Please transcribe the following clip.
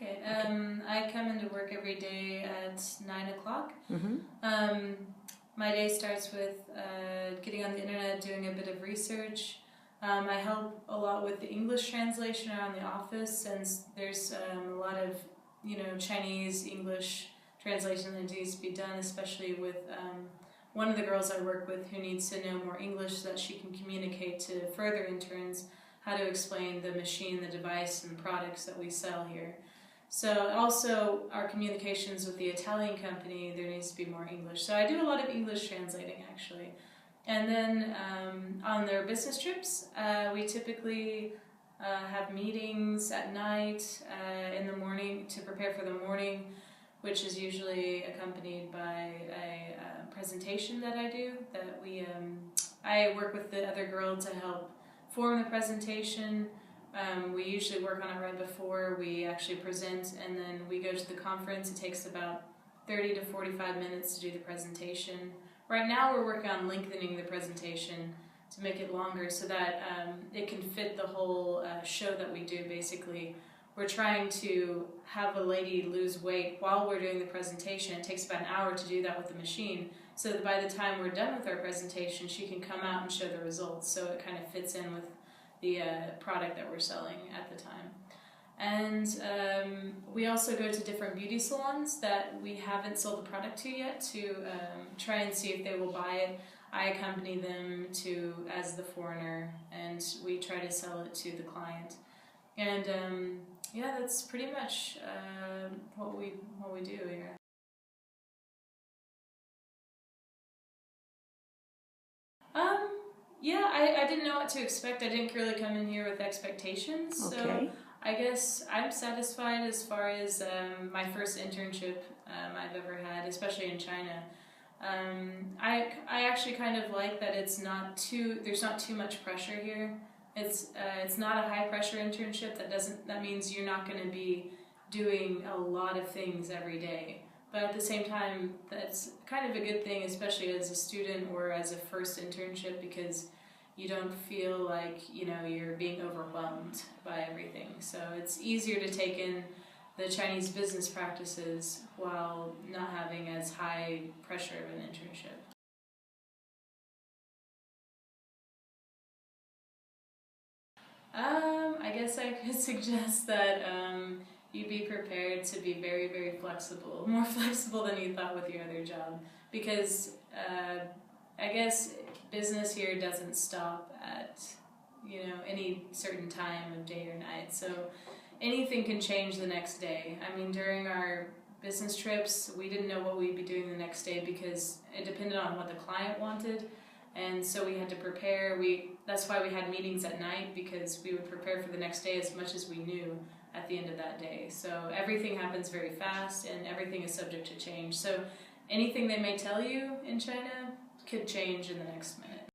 Okay. I come into work every day at 9 o'clock. My day starts with getting on the internet, doing a bit of research. I help a lot with the English translation around the office, since there's a lot of Chinese English translation that needs to be done, especially with one of the girls I work with who needs to know more English so that she can communicate to further interns how to explain the machine, the device, and the products that we sell here. So also our communications with the Italian company, there needs to be more English. So I do a lot of English translating, actually. And then on their business trips, we typically have meetings at night, in the morning, to prepare for the morning, which is usually accompanied by a presentation that I do. I work with the other girl to help form the presentation. We usually work on it right before we actually present, and then we go to the conference. It takes about 30 to 45 minutes to do the presentation. Right now we're working on lengthening the presentation to make it longer so that it can fit the whole show that we do. Basically, we're trying to have a lady lose weight while we're doing the presentation. It takes about an hour to do that with the machine, so that by the time we're done with our presentation, she can come out and show the results, so it kind of fits in with the product that we're selling at the time. And we also go to different beauty salons that we haven't sold the product to yet to try and see if they will buy it. I accompany them as the foreigner, and we try to sell it to the client. And yeah, that's pretty much what we do here. Yeah, I didn't know what to expect. I didn't really come in here with expectations. Okay. So I guess I'm satisfied as far as my first internship I've ever had, especially in China. I actually kind of like that there's not too much pressure here. It's not a high pressure internship. That means you're not going to be doing a lot of things every day. But at the same time, that's kind of a good thing, especially as a student or as a first internship, because you don't feel like you're being overwhelmed by everything. So it's easier to take in the Chinese business practices while not having as high pressure of an internship. I guess I could suggest that you be prepared to be very, very flexible, more flexible than you thought with your other job, because I guess business here doesn't stop at any certain time of day or night, so anything can change the next day. I mean, during our business trips, we didn't know what we'd be doing the next day because it depended on what the client wanted, and so we had to prepare. That's why we had meetings at night, because we would prepare for the next day as much as we knew at the end of that day. So everything happens very fast, and everything is subject to change. So anything they may tell you in China could change in the next minute.